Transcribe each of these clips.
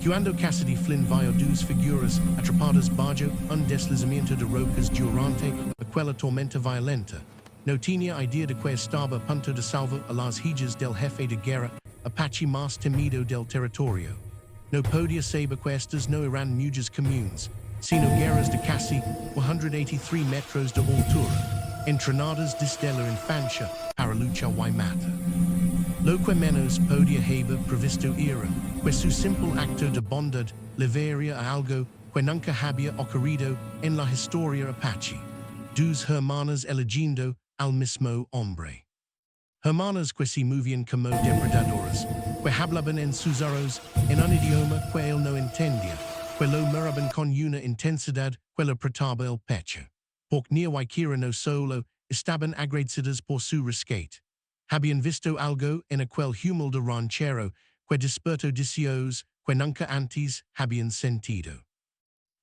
Cuando casi flin vio dos figuras atrapadas bajo un deslizamiento de rocas durante aquella tormenta violenta. No tenía idea de que estaba a punto de salvar a las hijas del jefe de guerra, Apache más temido del territorio. No podía saber que estas no eran muchas comunes, sino guerras de casi 183 metros de altura, entrenadas desde la infancia para luchar y matar. Lo que menos podía haber previsto era que su simple acto de bondad llevaría a algo que nunca había ocurrido en la historia Apache. Dos hermanas eligiendo al mismo hombre. Hermanas que se movían como depredadoras, que hablaban en sus arroz en un idioma que él no entendía, que lo miraban con una intensidad que le apretaba el pecho. Porque ni siquiera no solo estaban agradecidas por su rescate. Habían visto algo en aquel humilde ranchero que despertó deseos que nunca antes habían sentido.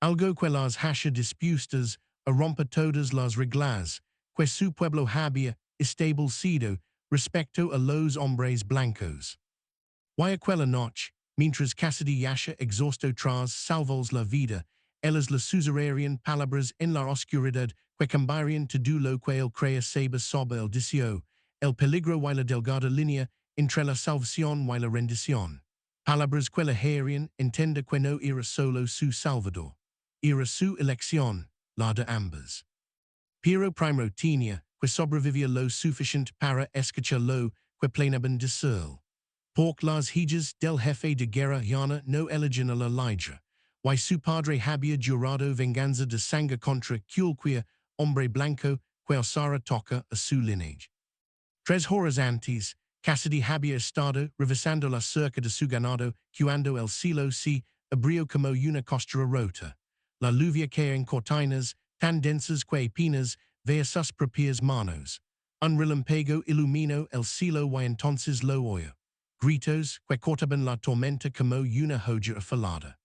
Algo que las hacía dispuestas a romper todas las reglas que su pueblo había establecido respecto a los hombres blancos. Y aquella noche, mientras Cassidy yasha exhausto tras salvos la vida, ellas le susurrarían palabras en la oscuridad que cambiarían todo lo que él creía saber sobre el deseo, el peligro y la delgada línea entre la salvación y la rendición. Palabras que le harían entender que no era solo su salvador, era su elección, la de ambas. Pero primero tenía que sobrevivir lo suficiente para escuchar lo que planeaban decir. Porque las hijas del jefe de guerra llana no eligen a la Elijah, y su padre había jurado venganza de sangre contra cualquier hombre blanco que osara tocar a su linaje. 3 horas antes, Cassidy había estado revisando la cerca de su ganado cuando el cielo se abrió como una costura rota. La lluvia caía en cortinas tan densas que apenas veía sus propias manos. Un relámpago iluminó el cielo y entonces lo oyó. Gritos que cortaban la tormenta como una joya afilada.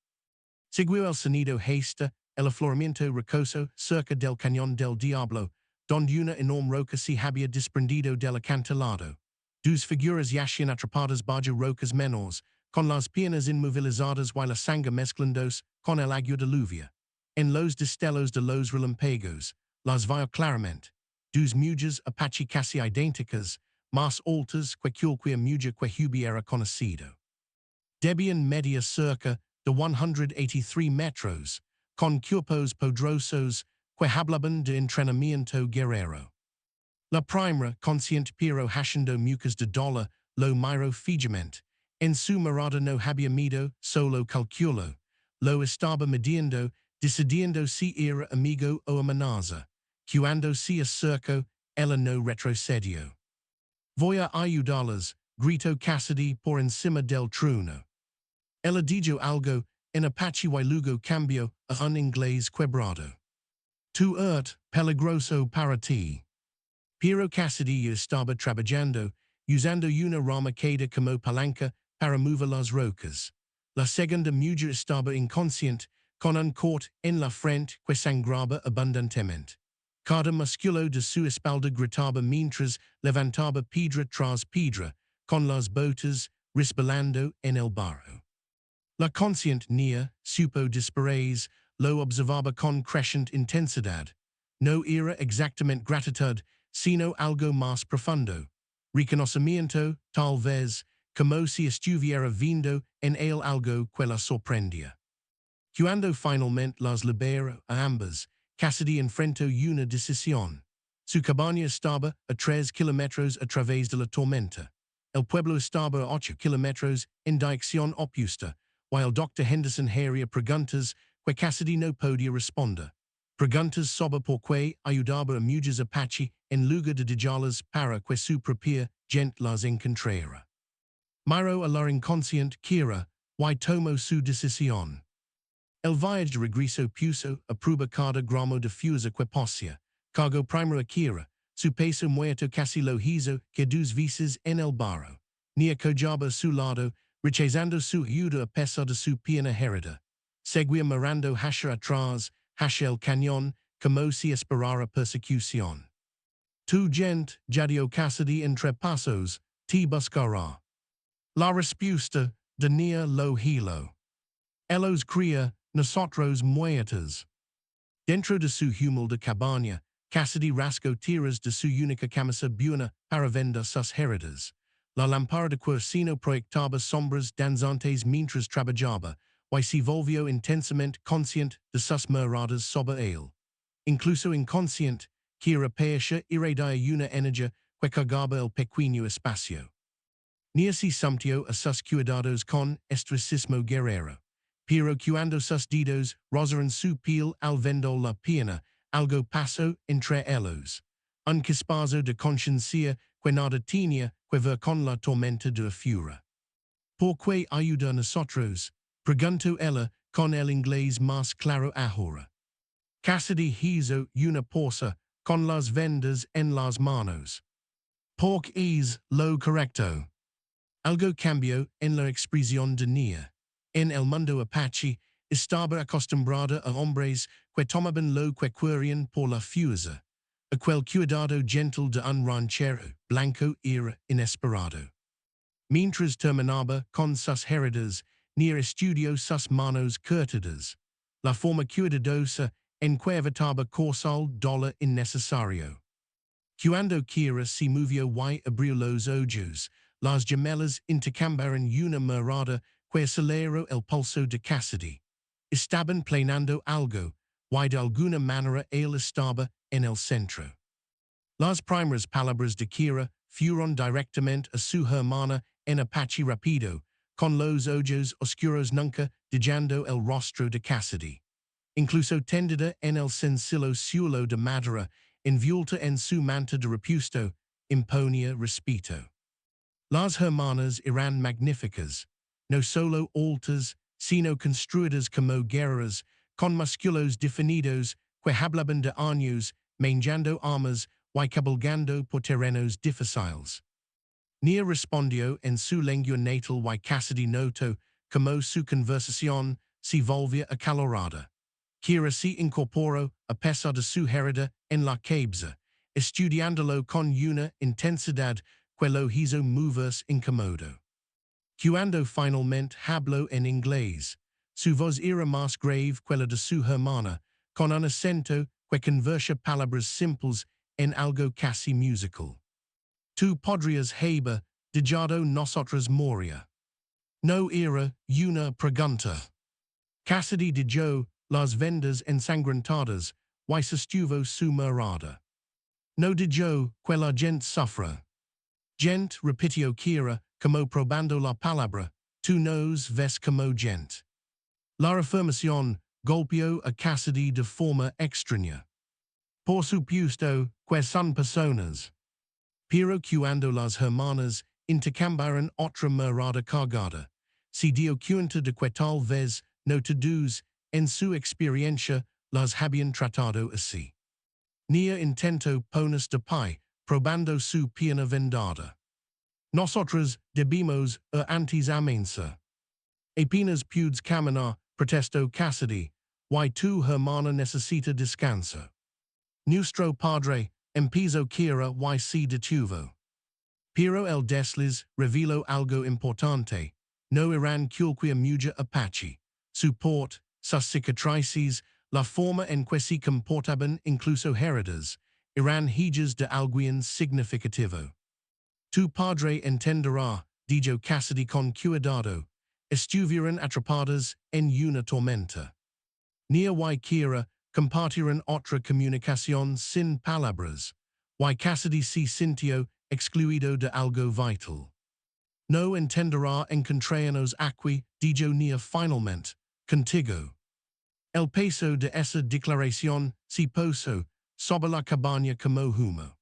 Siguió el sonido hasta el afloramiento rocoso cerca del cañón del Diablo, donde una enorme roca se había desprendido del acantilado. Dos figuras yacían atrapadas bajo rocas menores, con las piernas inmovilizadas y la sangre mezclándose con el agua de lluvia. En los destellos de los relámpagos, las vio claramente. Dos mujeres Apache casi idénticas, más altas que cualquier mujer que hubiera conocido. Debían medir cerca de 183 metros, con cuerpos poderosos que hablaban de entrenamiento guerrero. La primera, consciente pero haciendo mucas de dolor, lo miró fijamente. En su mirada no había miedo, solo calculo. Lo estaba midiendo, decidiendo si era amigo o amenaza. Cuando se acercó, ella no retrocedió. Voy a ayudarlas, gritó Cassidy por encima del trueno. Ella dijo algo en Apache y luego cambió a un inglés quebrado. Tu peligroso para ti. Pero Cassidy estaba trabajando, usando una rama queda como palanca para mover las rocas. La segunda mujer estaba inconsciente, con un corte en la frente que sangraba abundantemente. Cada músculo de su espalda gritaba mientras levantaba piedra tras piedra, con las botas resbalando en el barro. La consciente niña, supo después, lo observaba con creciente intensidad. No era exactamente gratitud, sino algo más profundo. Reconocimiento, tal vez, como si estuviera viendo en él algo que la sorprendía. Cuando finalmente las liberó a ambas, Cassidy enfrentó una decisión. Su cabaña estaba a 3 kilómetros a través de la tormenta. El pueblo estaba a 8 kilómetros en dirección opuesta, y el Dr. Henderson haría preguntas que Cassidy no podía responder. Preguntas sobre por qué ayudaba a mujeres Apache en lugar de dejarlas para que su propia gente las encontrara. Miró a la inconsciente Kira y tomó su decisión. El viaje de regreso puso a prueba cada gramo de fuerza que poseía. Cargo primero a Kira, su peso muerto casi lo hizo que 2 veces en el barro. Ni acojaba a su lado, rechazando su ayuda a pesar de su pierna herida. Seguía mirando hacia atrás, hacia el cañón, como si esperara persecución. Tu gente, Jadio Cassidy entre pasos, te buscará. La respuesta, tenía lo hilo. Ellos cría nosotros muertos. Dentro de su humilde cabaña, Cassidy rasgo tiras de su única camisa buena para vender sus heridos. La lámpara de queroseno proyectaba sombras danzantes mientras trabajaba, y se volvió intensamente consciente de sus miradas sobre él. Incluso inconsciente, Kira parecía irradiar una energía que cargaba el pequeño espacio. Ni se sometió a sus cuidados con estoicismo guerrero. Pero cuando sus dedos rozaron su piel al vendo la pena, algo pasó entre ellos. Un chispazo de conciencia que nada tenía que ver con la tormenta de furia. ¿Por qué ayuda a nosotros? Preguntó ella con el inglés más claro ahora. Cassidy hizo una pausa con las vendas en las manos. Porque es lo correcto. Algo cambió en la expresión de Nia. En el mundo Apache, estaba acostumbrada a hombres que tomaban lo que querían por la fuerza. Aquel cuidado gentle de un ranchero blanco era inesperado. Mientras terminaba con sus heridas, Nia estudió sus manos curtidas. La forma cuidadosa en que evitaba causar dolor innecesario. Cuando Kira se movió y abrió los ojos, las gemelas intercambiaron una mirada que aceleró el pulso de Cassidy. Estaban planeando algo, y de alguna manera él estaba en el centro. Las primeras palabras de Kira fueron directamente a su hermana en Apache rápido, con los ojos oscuros nunca dejando el rostro de Cassidy. Incluso tendida en el sencillo suelo de madera, envuelta en su manta de repuesto, imponía respeto. Las hermanas eran magníficas, no solo altas, sino construidas como guerreras, con músculos definidos que hablaban de años, manejando armas y cabalgando por terrenos difíciles. Nia respondió en su lengua natal y Cassidy notó como su conversación se volvía acalorada. Kira se incorporó, a pesar de su herida, en la cabeza, estudiándolo con una intensidad que lo hizo moverse incómodo. Cuando finalmente habló en inglés, su voz era más grave que la de su hermana, con un acento que convertía palabras simples en algo casi musical. Tú podrías haber dejado nosotros morir. No era una pregunta. Cassidy dejó las vendas ensangrentadas y sostuvo su mirada. No dejó que la gente sufra. Gente, repitió Kira, como probando la palabra, tú nos ves como gente. La afirmación golpeó a Cassidy de forma extraña. Por supuesto que son personas. Pero cuando las hermanas intercambiaron otra mirada cargada, se dio cuenta de que tal vez no todos, en su experiencia, las habían tratado así. Nia intentó ponerse de pie, probando su pierna vendada. Nosotros debimos antes amensa. Apenas pudes caminar, protestó Cassidy, y tu hermana necesita descanso. Nuestro padre, empezó Kira y se detuvo. Pero el desliz reveló algo importante. No eran cualquier mujer Apache. Su porte, sus cicatrices, la forma en que se comportaban incluso heridas, eran hijas de alguien significativo. Tu padre entenderá, dijo Cassidy con cuidado, estuvieron atrapadas en una tormenta. Nia y Kira compartieron otra comunicación sin palabras, y Cassidy se sintió excluido de algo vital. No entenderá encontrarnos aquí, dijo Nia finalmente, contigo. El peso de esa declaración se posó sobre la cabaña como humo.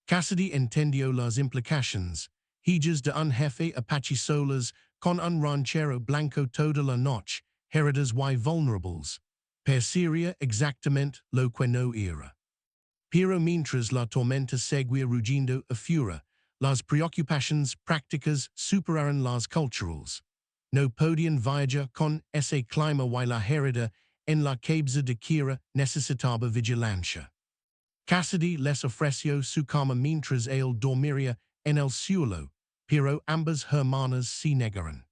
Cassidy entendió las implicaciones, hijas de un jefe Apache solas, con un ranchero blanco toda la noche, heridas y vulnerables. Parecería exactamente lo que no era. Pero mientras la tormenta seguía rugiendo a furia, las preocupaciones prácticas superaron las culturales. No podían viajar con ese clima y la herida en la cabeza de Kira necesitaba vigilancia. Cassidy les ofreció su cama mientras él dormiría en el suelo, pero ambas hermanas se negaron.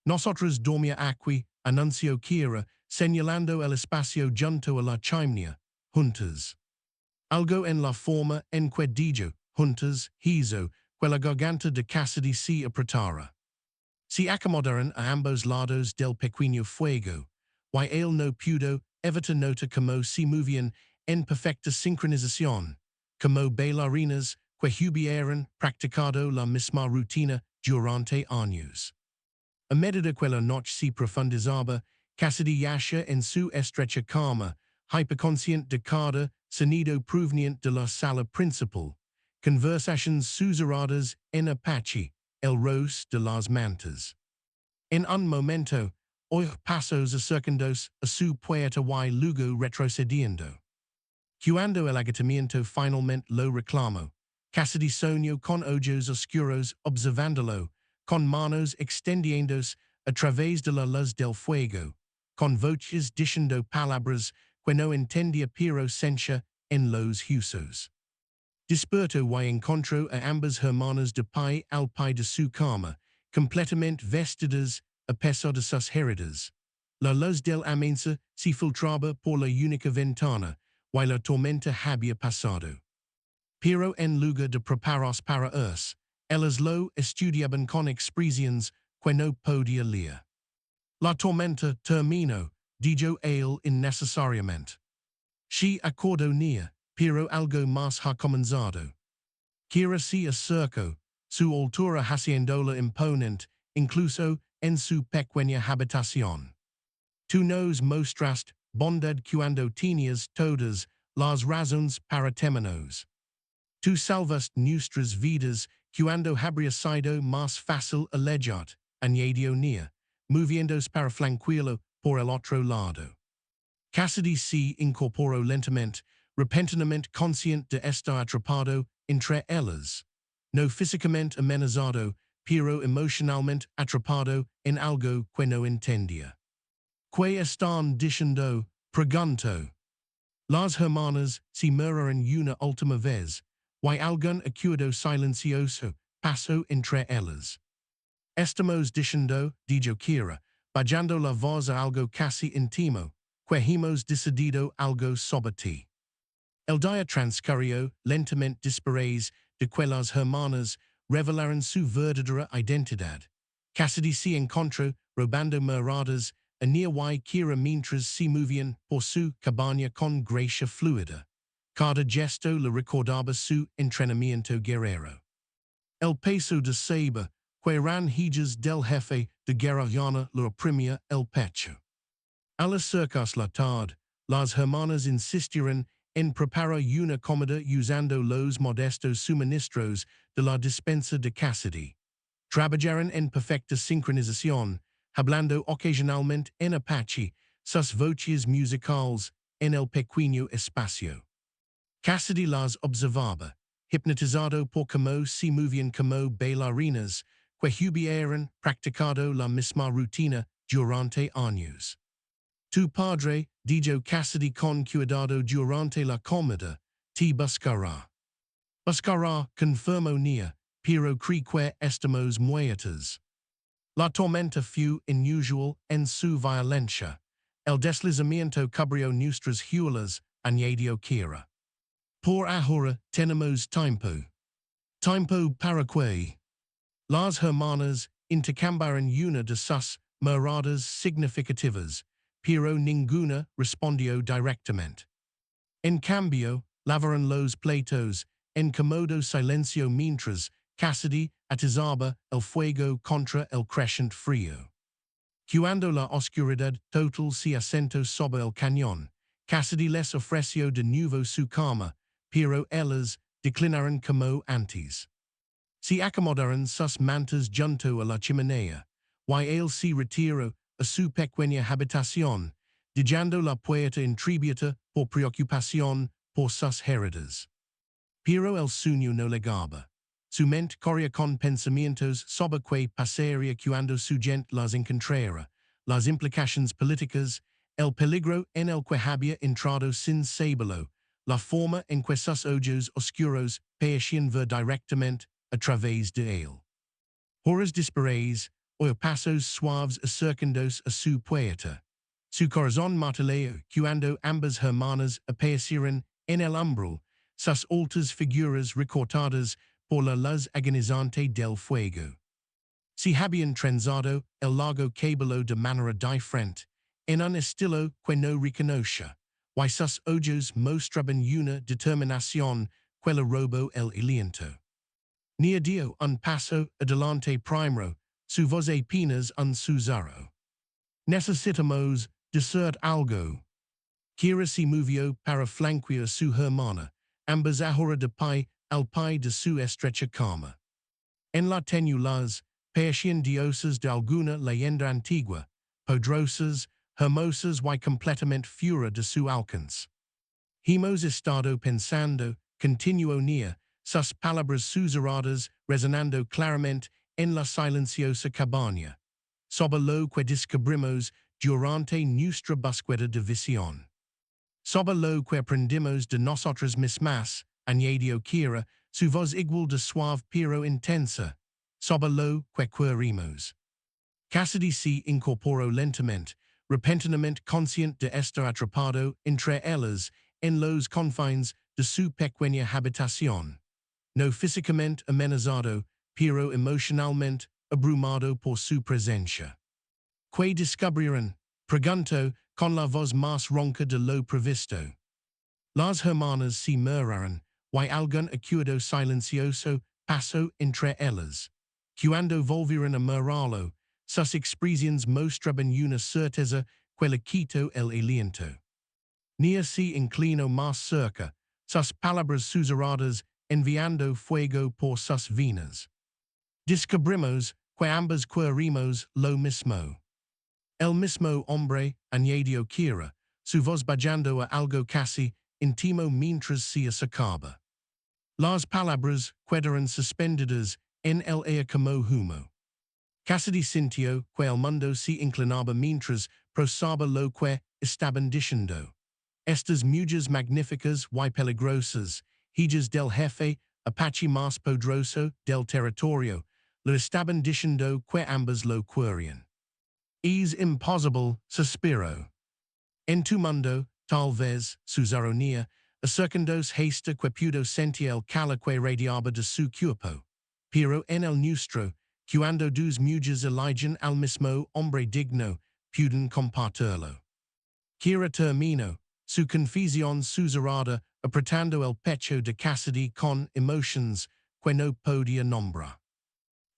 Nosotros dormía aquí, Anuncio quiera, señalando el espacio junto a la chimenea, juntas. Algo en la forma en que dijo, juntas, hizo, que la garganta de Cassidy se apretara. Se acomodaron a ambos lados del pequeño fuego, y él no pudo evitar nota como se movían en perfecta sincronización, como bailarinas que hubieran practicado la misma rutina durante años. A medida que la noche se profundizaba, Cassidy yacía en su estrecha cama, hyperconscient de cada sonido proveniente de la sala principal, conversaciones susurradas en Apache, el roce de las mantas. En un momento, oí pasos acercándose a su puerta y luego retrocediendo. Cuando el agotamiento finalmente lo reclamó, Cassidy soñó con ojos oscuros observándolo, con manos extendiéndose a través de la luz del fuego, con voces diciendo palabras que no entendía pero sentía en los huesos. Despertó y encontró a ambas hermanas de pie al pie de su cama, completamente vestidas a pesar de sus heridas. La luz del amanecer se filtraba por la única ventana, y la tormenta había pasado. Pero en lugar de prepararse para irse, ellas lo estudiaban con expresiones que no podía leer. La tormenta terminó, dijo él innecesariamente. Se acordó nia, pero algo más ha comenzado. Kira se acercó, su altura haciéndola imponente, incluso en su pequeña habitación. Tú nos mostraste bondad cuando tenías todas las razones para temernos. Tú salvaste nuestras vidas cuando habría sido más fácil alejar, añadió nia, moviéndose para flanquearlo por el otro lado. Cassidy se incorporó lentamente, repentinamente consciente de estar atrapado entre ellas. No físicamente amenazado, pero emocionalmente atrapado en algo que no entendía. ¿Qué están diciendo? Preguntó. Las hermanas se miraron una última vez, y algún acuerdo silencioso pasó entre ellas. Estamos diciendo, dijo Kira, bajando la voz a algo casi íntimo, que hemos decidido algo sobre ti. El día transcurrió lentamente después de que las hermanas revelaron su verdadera identidad. Cassidy se encontró robando miradas a Nia y Kira mientras se movían por su cabaña con gracia fluida. Cada gesto le recordaba su entrenamiento guerrero. El peso de saber que eran hijas del jefe de guerrillana le oprimía el pecho. Al acercarse la tarde, las hermanas insistieron en preparar una comida usando los modestos suministros de la despensa de Cassidy. Trabajaron en perfecta sincronización, hablando ocasionalmente en Apache, sus voces musicales en el pequeño espacio. Cassidy las observaba, hipnotizado por cómo se movían como bailarinas que hubieran practicado la misma rutina durante años. Tu padre, dijo Cassidy con cuidado durante la comida, te buscará. Buscará, confirmó Nia, pero cree que estamos muertas. La tormenta fue inusual en su violencia. El deslizamiento cubrió nuestras huelas, añadió Kira. Por ahora tenemos tiempo. Tiempo para qué. Las hermanas intercambiaron una de sus miradas significativas, pero ninguna respondió directamente. En cambio, lavaron los platos en cómodo silencio mientras Cassidy atizaba el fuego contra el creciente frío. Cuando la oscuridad total se asentó sobre el cañón, Cassidy les ofreció de nuevo su cama, pero ellas declinaron como antes. Se acomodaron sus mantas junto a la chimenea, y él se retiró a su pequeña habitación, dejando la puerta entreabierta por preocupación por sus heridas. Pero el sueño no llegaba. Su mente corría con pensamientos sobre qué pasaría cuando su gente las encontrara, las implicaciones políticas, el peligro en el que había entrado sin saberlo, la forma en que sus ojos oscuros parecían ver directamente a través de él. Horas después, o pasos suaves acercandos a su puerta. Su corazón martileo, cuando ambas hermanas aparecieron en el umbral, sus altas figuras recortadas por la luz agonizante del fuego. Si habían trenzado el largo cabello de manera diferente, en un estilo que no reconoce, y sus ojos mostraban una determinación que le robó el aliento. Ni dio un paso adelante primero, su voz apenas un susurro. Necesitamos decir algo. Kira se movió para flanquear su hermana, ambas ahora de pie al pie de su estrecha cama. En la tenue luz, parecían diosas de alguna leyenda antigua, poderosas, hermosas y completamente fuera de su alcance. Hemos estado pensando, continuó Nia, sus palabras susurradas resonando claramente en la silenciosa cabaña, sobre lo que descubrimos durante nuestra búsqueda de visión. Sobre lo que aprendimos de nosotras mismas, añadió Kira, su voz igual de suave pero intensa, sobre lo que querimos. Cassidy se incorporó lentamente, repentinamente consciente de estar atrapado entre ellas en los confines de su pequeña habitación. No físicamente amenazado, pero emocionalmente abrumado por su presencia. ¿Qué descubrieron? Preguntó, con la voz más ronca de lo previsto. Las hermanas se miraron, y algún acuerdo silencioso pasó entre ellas. Cuando volvieron a mirarlo, sus expresiones mostraban una certeza que le quitó el aliento. Nia se inclinó más cerca, sus palabras susurradas enviando fuego por sus venas. Descubrimos que ambas querimos lo mismo. El mismo hombre, añadió Kira, su voz bajando a algo casi íntimo mientras se acercaba. Las palabras quedaron suspendidas en el aire como humo. Cassidy sintió que el mundo se inclinaba mientras prosaba lo que estaban diciendo. Estas mujeres magníficas y peligrosas, hijas del jefe Apache más poderoso del territorio, lo estaban diciendo que ambas lo querían. Es imposible, suspiró. En tu mundo, tal vez, susurró Nia, acercándose hasta que pudo sentir el calor que radiaba de su cuerpo. Pero en el nuestro, cuando dos mujeres eligen al mismo hombre digno, pueden compartirlo. Kira terminó su confesión susurrada apretando el pecho de Cassidy con emotions que no podía nombrar.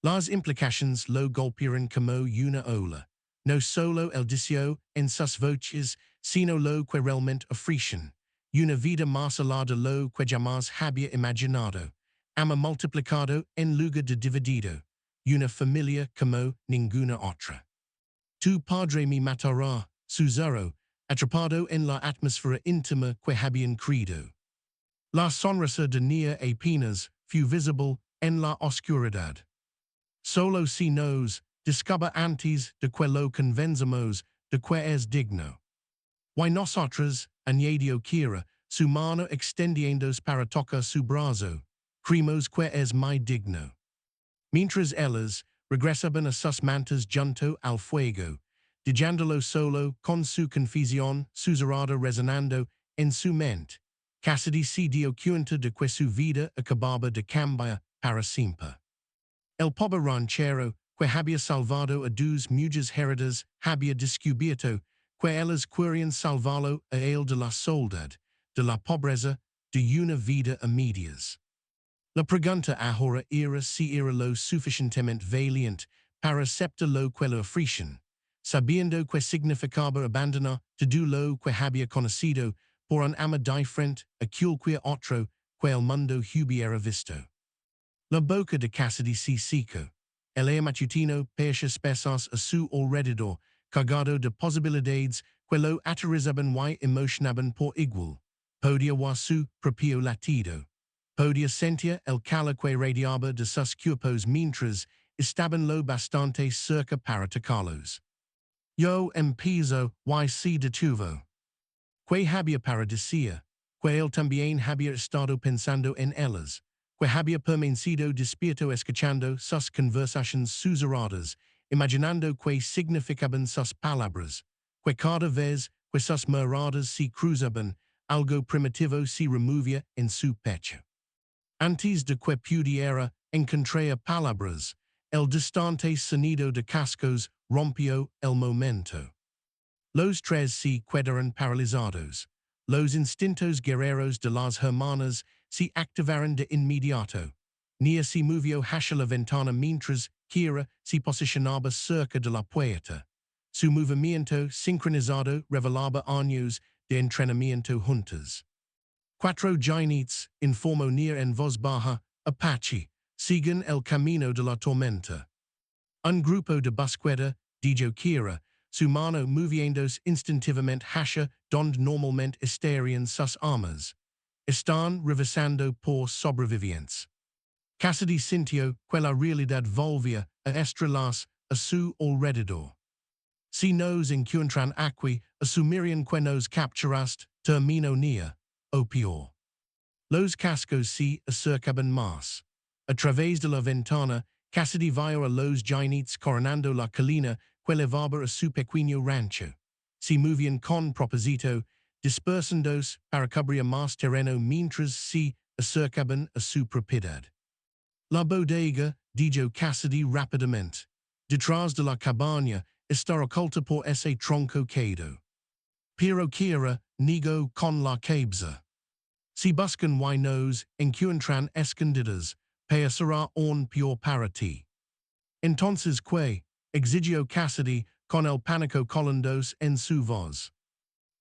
Las implicaciones lo golpearon como una ola. No solo el deseo en sus voces, sino lo que realmente ofrecen. Una vida más allá de lo que jamás había imaginado. Ama multiplicado en lugar de dividido. Una familia como ninguna otra. Tu padre me matará, susurró, atrapado en la atmósfera íntima que habían creado. La sonrisa de Nia apenas fue visible en la oscuridad. Solo si nos descubre antes de que lo convenzamos de que es digno. Y nosotras, añadió Kira, su mano extendiéndose para tocar su brazo, creemos que es muy digno. Mientras ellas regresaban a sus mantas junto al fuego, dejándolo solo con su confesión susurrada resonando en su mente, Cassidy se dio cuenta de que su vida acababa de cambiar para siempre. El pobre ranchero, que había salvado a dos mujeres heridas, había descubierto que ellas querían salvarlo a él de la soledad, de la pobreza, de una vida a medias. La pregunta ahora era si era lo suficientemente valiente para aceptar lo que le ofrecían, sabiendo que significaba abandonar todo lo que había conocido por un amor diferente a cualquier otro que el mundo hubiera visto. La boca de Cassidy se secó. El aire matutino parecía espesas a su alrededor, cargado de posibilidades que lo aterrizaban y emocionaban por igual. Podía oír su propio latido. Podía sentir el calor que radiaba de sus cuerpos mientras estaban lo bastante cerca para tocarlos. Yo empiezo y se detuvo. Que había para decir, que él también había estado pensando en ellas, que había permanecido despierto escuchando sus conversaciones susurradas, imaginando que significaban sus palabras, que cada vez que sus miradas se cruzaban, algo primitivo se removía en su pecho. Antes de que pudiera encontrar palabras, el distante sonido de cascos rompió el momento. Los tres se quedaron paralizados. Los instintos guerreros de las hermanas se activaron de inmediato. Nia se movió hacia la ventana mientras Kira se posicionaba cerca de la puerta. Su movimiento sincronizado revelaba años de entrenamiento juntos. Cuatro gigantes, informó Nia en voz baja, Apache, siguen el camino de la tormenta. Un grupo de búsqueda, dijo Kira, su mano moviéndose instintivamente hacia donde normalmente estarían sus armas. Están revisando por sobrevivientes. Cassidy sintió que la realidad volvía a estrellarse a su alrededor. Si nos encuentran aquí, asumirían que nos capturaste, terminó Nia, o peor. Los cascos se acercaban más. A través de la ventana, Cassidy vio a los gigantes coronando la colina que levaba a su pequeño rancho. Se movían con propósito, dispersándose para cubrir más terreno mientras se acercaban a su propiedad. La bodega, dijo Cassidy rápidamente. Detrás de la cabaña está oculta por ese tronco caído. Pero Kira negó con la cabeza. Si buscan y nos encuentran escondidas, será un peor para ti. Entonces que, exigió Cassidy con el pánico colandos en su voz.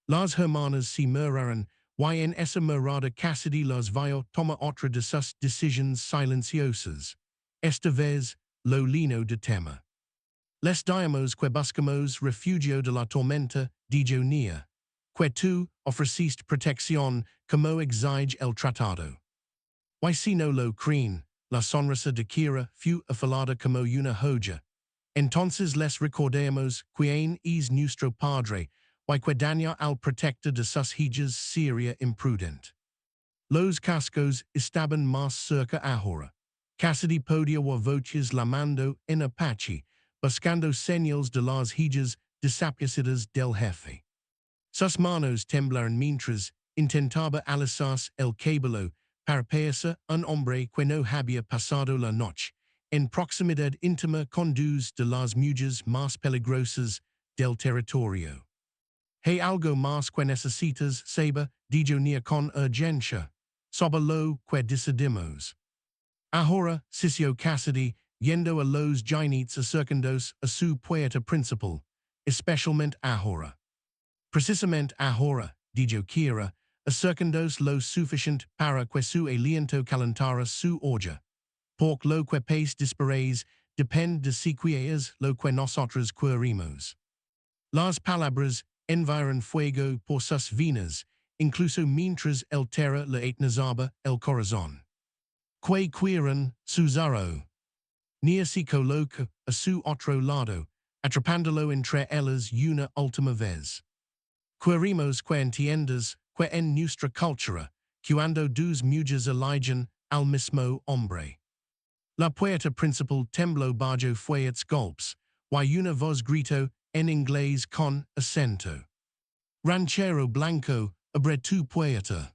Las hermanas se miraron, y en esa mirada Cassidy las vio tomar otra de sus decisiones silenciosas. Esta vez, lo lino de tema. Les dijimos que buscamos refugio de la tormenta, dijo Nia. Que tú ofreciste protección como exige el tratado. Y si no lo creen, la sonrisa de Kira fue afilada como una joya. Entonces les recordemos quién es nuestro padre, y que dañar al protector de sus hijas sería imprudente. Los cascos estaban más cerca ahora. Cassidy podía oír voces lamando en Apache, buscando señales de las hijas desaparecidas del jefe. Sus manos temblaron mientras intentaba alisarse el cabello para parecer un hombre que no había pasado la noche en proximidad íntima con dos de las mujeres más peligrosas del territorio. Hay algo más que necesitas saber, dijo Nia con urgencia, sobre lo que decidimos. Ahora, Sisio Cassidy, yendo a los gigantes acercándose a su puerta principal, especialmente ahora. Precisamente ahora, dijo Kira, acercándose lo suficiente para que su aliento calentara su olla. Porque lo que país disparéis depende de si es lo que nosotros queremos. Las palabras enviaron fuego por sus venas, incluso mientras el terror le etnizaba el corazón. Que querían, Susurraron. Nia se coloca a su otro lado, atrapándolo entre ellas una última vez. Queremos que entiendas que en nuestra cultura, cuando dos mujeres eligen al mismo hombre. La puerta principal tembló bajo fuertes golpes, y una voz gritó en inglés con acento. Ranchero blanco, abre tu puerta.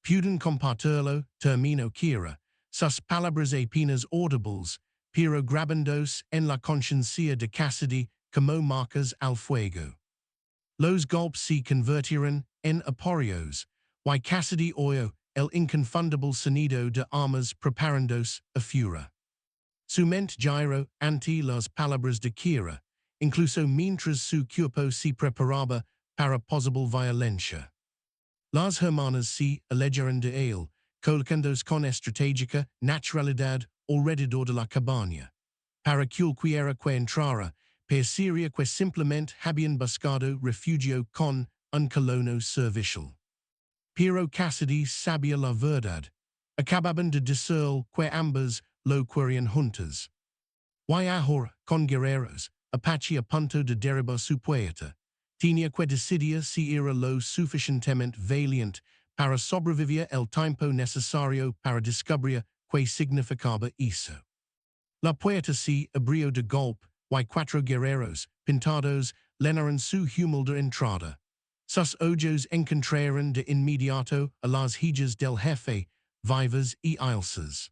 Pueden compartirlo, terminó Kira, sus palabras apenas audibles, pero grabándose en la conciencia de Cassidy como marcas al fuego. Los golpes se convirtieron en aporeos, y Cassidy oyó el inconfundible sonido de armas preparándose a fura. Su mente giró ante las palabras de Kira, incluso mientras su cuerpo se preparaba para posible violencia. Las hermanas se alejaron de él, colocándose con estratégica naturalidad alrededor de la cabaña. Para cualquiera que entrara, parecería que simplemente habían buscado refugio con un colono servicial. Pero Cassidy sabía la verdad. Acababan de decir que ambas lo querían juntas. Y ahora, con guerreros, Apache a punto de derribar su puerta, tenía que decidir si era lo suficientemente valiente para sobrevivir el tiempo necesario para descubrir qué significaba eso. La puerta se abrió de golpe, y cuatro guerreros, pintados, lenaron su humilde entrada. Sus ojos encontraron de inmediato a las hijas del jefe, vivas y ilsas.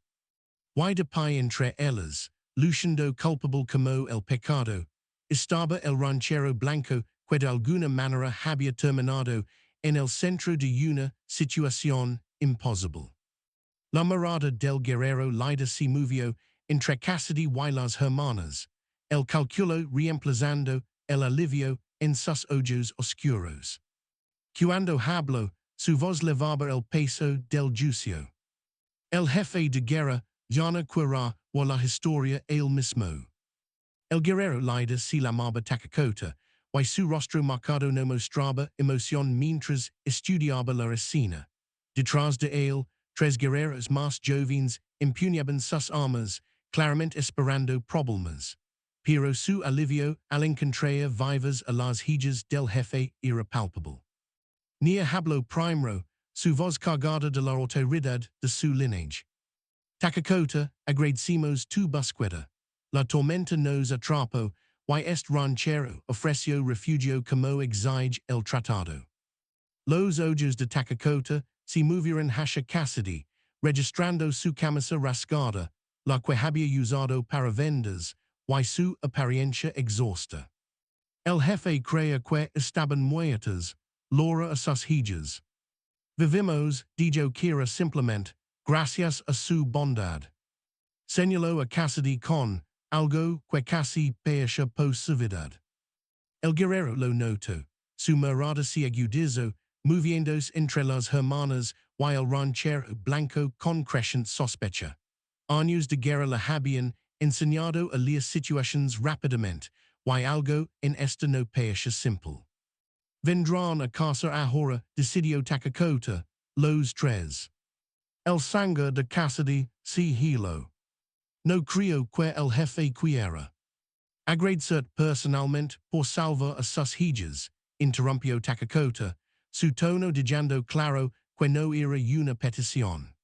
Y de pie entre ellas, luciendo culpable como el pecado, estaba el ranchero blanco que de alguna manera había terminado en el centro de una situación imposible. La mirada del guerrero Lida se movió entre Cassidy y las hermanas, el cálculo reemplazando el alivio en sus ojos oscuros. Cuando habló, su voz levaba el peso del juicio. El jefe de guerra ya no querrá o la historia él mismo. El guerrero Lida se llamaba Takakota, y su rostro marcado no mostraba emoción mientras estudiaba la escena. Detrás de él, tres guerreros más jóvenes empuñaban sus armas, claramente esperando problemas. Pero su alivio al encontrar vivas a las hijas del jefe era palpable. Nia habló primero, su voz cargada de la autoridad de su linaje. Takakota, agradecimos tu búsqueda. La tormenta nos atrapó, y este ranchero ofreció refugio como exige el tratado. Los ojos de Takakota se movieron hacia Cassidy, registrando su camisa rasgada, la que había usado para vendas, y su apariencia exhausta. El jefe creía que estaban muertas, Laura a sus hijas. Vivimos, dijo Kira simplemente, gracias a su bondad. Señaló a Cassidy con algo que casi parecía posibilidad. El guerrero lo notó, su mirada se agudizó, moviéndose entre las hermanas y el ranchero blanco con creciente sospecha. Años de guerra le habían enseñado a leer situaciones rápidamente, y algo en esta no parecía simple. Vendrán a casa ahora, decidió Takakota, los tres. El sangre de Cassidy se heló. No creo que el jefe quiera agradecer personalmente por salvar a sus hijas, interrumpió Takakota, su tono dejando claro que no era una petición.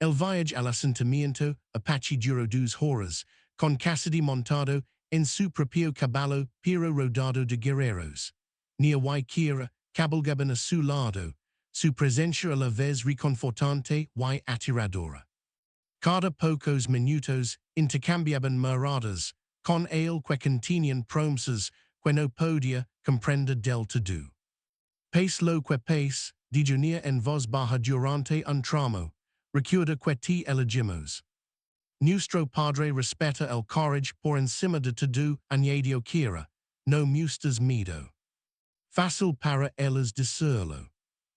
El viaje al asentamiento Apache duró 2 horas, con Cassidy montado en su propio caballo pero rodado de guerreros. Ni y Kira cabalgaban a su lado, su presencia a la vez reconfortante y aterradora. Cada pocos minutos intercambiaban miradas, con él que contenían promesas que no podía comprender del todo. Pace lo que pace, dijo en voz baja durante un tramo, recuerda que te elegimos. Nuestro padre respeta el courage por encima de todo, añadió Kira, no mustas miedo. Fácil para ellas decirlo.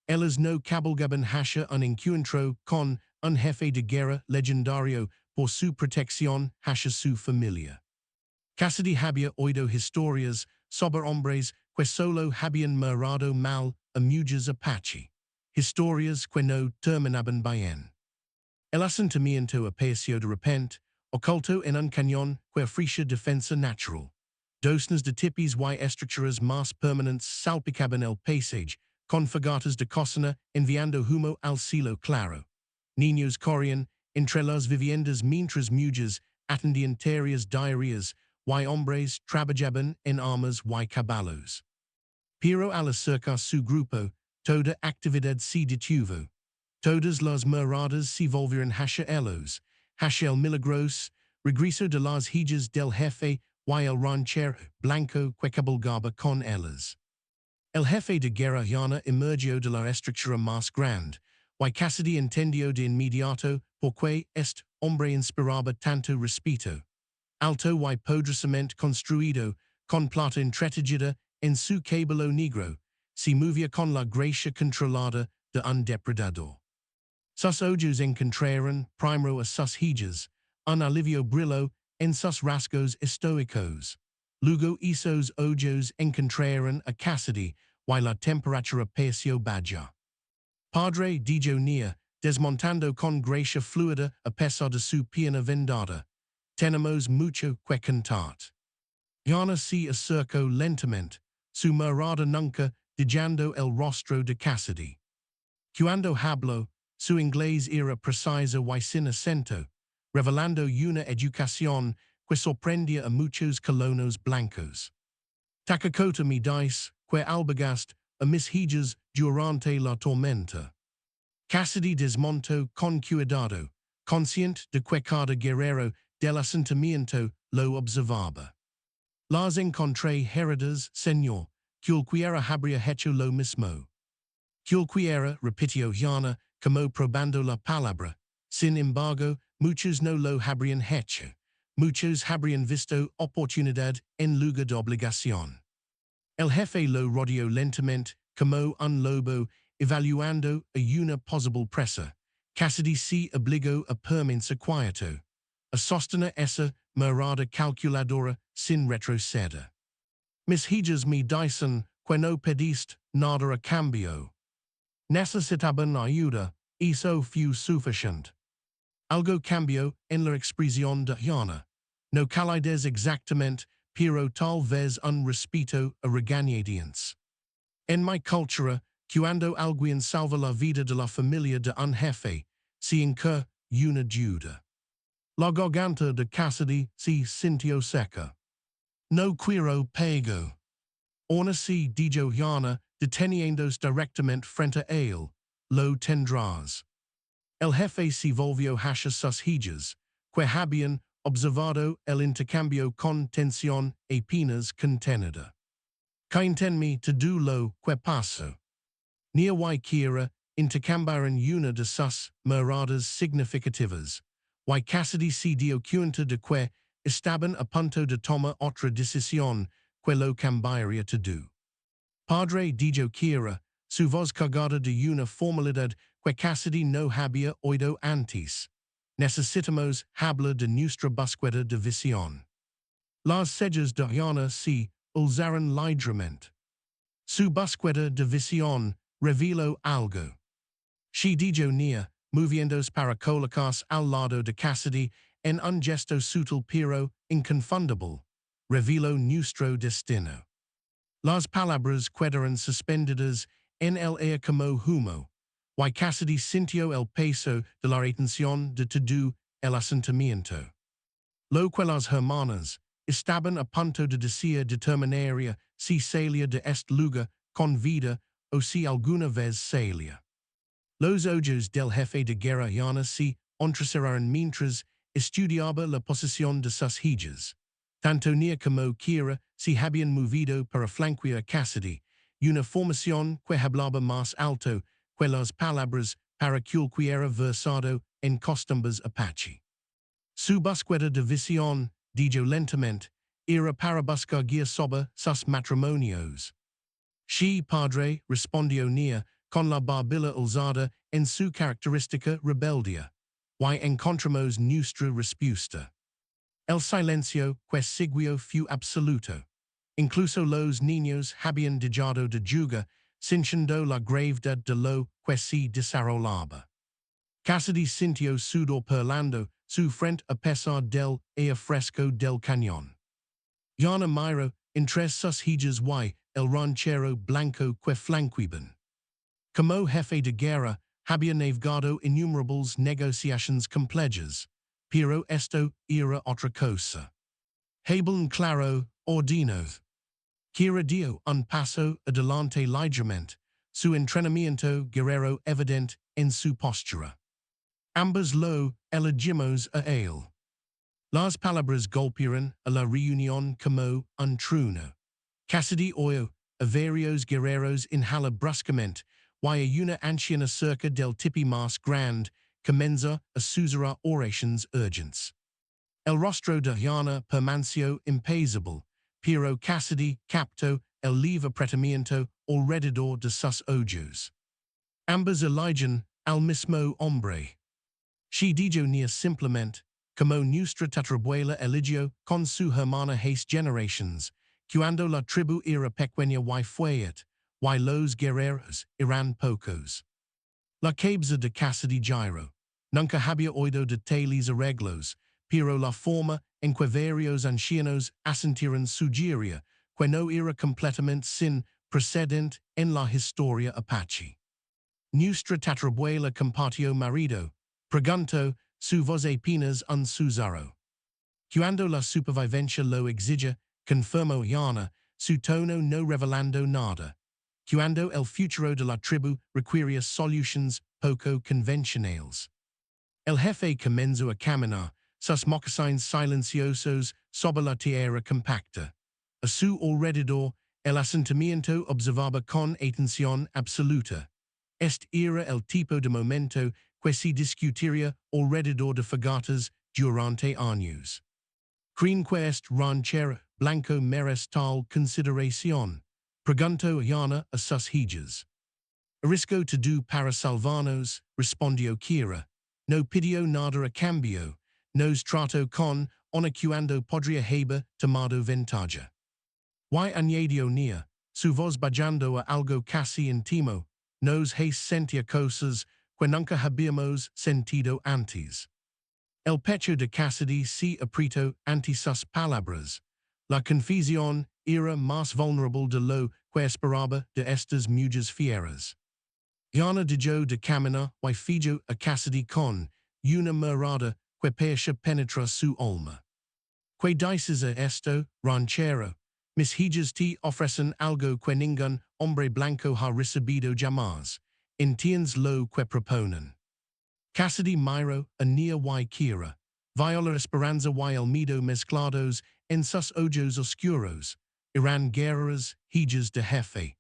Ellas no cabalgaban hacia un encuentro con un jefe de guerra legendario por su protección hacia su familia. Cassidy había oído historias sobre hombres que solo habían mirado mal a mujeres Apache. Historias que no terminaban bien. El asentamiento apareció de repente, oculto en un cañón que ofrecía defensa natural. Docenas de tipis y estructuras más permanentes salpicaban el paisaje, con fogatas de cocina enviando humo al cielo claro. Niños corrían entre las viviendas mientras mujeres atendían tareas diarias y hombres trabajaban en armas y caballos. Pero al acercar su grupo, toda actividad se detuvo. Todas las miradas se volvieron hacia ellos, hacia el milagroso regreso de las hijas del jefe y el ranchero blanco que cabalgaba con ellas. El jefe de guerra llana emergió de la estructura más grande, y Cassidy entendió de inmediato por qué este hombre inspiraba tanto respeto. Alto y poderosamente construido, con plata entretejida en su cabello negro, se movía con la gracia controlada de un depredador. Sus ojos encontraron primero a sus hijas, un alivio brilló en sus rasgos estoicos. Luego esos ojos encontraron a Cassidy y la temperatura pareció baja. Padre dijo Nia, desmontando con gracia fluida a pesar de su pierna vendada. Tenemos mucho que contar. Yana se acercó lentamente, su mirada nunca dejando el rostro de Cassidy. Cuando habló, su inglés era preciso y sin acento, revelando una educación que sorprendia a muchos colonos blancos. Tacacota mi dice, que albagast, a mis hijas durante la tormenta. Cassidy desmonto con cuidado, conscient de que cada guerrero del asentamiento lo observaba. Las encontré heridas, señor, quien habría hecho lo mismo. Quien repitió Yana, como probando la palabra. Sin embargo, muchos no lo habrían hecho. Muchos habrían visto oportunidad en lugar de obligación. El jefe lo rodeó lentamente, como un lobo, evaluando a una posible presa. Cassidy se obligó a permanecer quieto, a sostener esa mirada calculadora sin retroceder. Mis hijas me dicen que no pediste nada a cambio. Necesitaban ayuda, eso fue suficiente. Algo cambió en la expresión de Yana. No calides exactamente, pero tal vez un respeto a regañadientes. En mi cultura, cuando alguien salva la vida de la familia de un jefe, se incur una deuda. La garganta de Cassidy se sintió seca. No quiero pago. Orna se dijo Yana, deteniéndose directamente frente a él. Lo tendrás. El jefe se volvió hacia sus hijas, que habían observado el intercambio con tensión apenas contenida. Cuéntenme todo lo que pasó. Ni quiera intercambiaron una de sus miradas significativas. Y Cassidy se dio cuenta de que estaban a punto de tomar otra decisión que lo cambiaría todo. Padre dijo Kira, su voz cargada de una formalidad que Cassidy no había oído antes. Necesitamos hablar de nuestra búsqueda de visión. Las cejas de Yana se alzaron ligeramente. Su búsqueda de visión reveló algo. She dijo Nia, moviéndose para colocarse al lado de Cassidy en un gesto sutil pero inconfundible. Reveló nuestro destino. Las palabras quedaron suspendidas en el aire como humo. Y Cassidy sintió el peso de la atención de todo el asentamiento. Lo que las hermanas estaban a punto de decir determinaría si salía de este lugar con vida o si alguna vez salía. Los ojos del jefe de guerra Yana se entrecerraron mientras estudiaba la posición de sus hijas. Tanto Nia como Kira se habían movido para flanquear a Cassidy, una formación que hablaba más alto que las palabras para cualquiera versado en costumbres Apache. Su búsqueda de visión, dijo lentamente, era para buscar guía sobre sus matrimonios. Sí, padre, respondió Nia, con la barbilla alzada en su característica rebeldía. Y encontramos nuestra respuesta. El silencio que siguió fue absoluto. Incluso los niños habían dejado de jugar, sintiendo la gravedad de lo que se desarrollaba. Cassidy sintió sudor perlando su frente a pesar del aire fresco del cañón. Yana miró entre sus hijas y el ranchero blanco que flanqueaban. Como jefe de guerra, había navegado innumerables negociaciones complejas, pero esto era otra cosa. Hablan claro, ordenado. Kira dio un paso adelante ligeramente, su entrenamiento guerrero evidente en su postura. Ambas lo elegimos a él. Las palabras golpearon a la reunión como un trueno. Cassidy oyó a varios guerreros inhalar bruscamente, y a una anciana cerca del tipi más grande comenzó a susurrar oraciones urgentes. El rostro de Yana permaneció impasible, pero Cassidy captó el leve apretamiento alrededor de sus ojos. Ambas eligen al mismo hombre. She dijo Nia simplemente, como nuestra tatarabuela eligió con su hermana hace generations, cuando la tribu era pequeña y fuerte, y los guerreros eran pocos. La cabeza de Cassidy giro. Nunca había oído de tales arreglos, pero la forma en que varios ancianos asintieron sugería que no era completamente sin precedente en la historia Apache. Nuestra tatarabuela compartió marido, preguntó, su voz apenas un susurro. Cuando la supervivencia lo exige, confirmo yana, su tono no revelando nada. Cuando el futuro de la tribu requiere solutions poco convencionales. El jefe comenzó a caminar, sus moccasines silenciosos sobre la tierra compacta. A su alrededor, el asentamiento observaba con atención absoluta. Este era el tipo de momento que se discutiría alrededor de fogatas durante años. ¿Creen que este ranchero blanco merece tal consideración? Preguntó Yana a sus hijas. Arriesga todo para salvarnos, respondió Kira. No pidió nada a cambio. Nos trato con honor cuando podría haber tomado ventaja. Y añadió Nia, su voz bajando a algo casi intimo, nos hace sentir cosas que nunca habíamos sentido antes. El pecho de Cassidy se apretó ante sus palabras. La confusión era más vulnerable de lo que esperaba de estas mujeres fieras. Yana dejó de caminar y fijo a Cassidy con una mirada que parecía penetrar su alma. ¿Qué dices a esto, ranchero? Mis hijas te ofrecen algo que ningún hombre blanco ha recibido jamás. ¿Entiendes lo que proponen? Cassidy miró a Nia y Kira. Vio la esperanza y el miedo mezclados en sus ojos oscuros. Eran guerreras, hijas de jefe.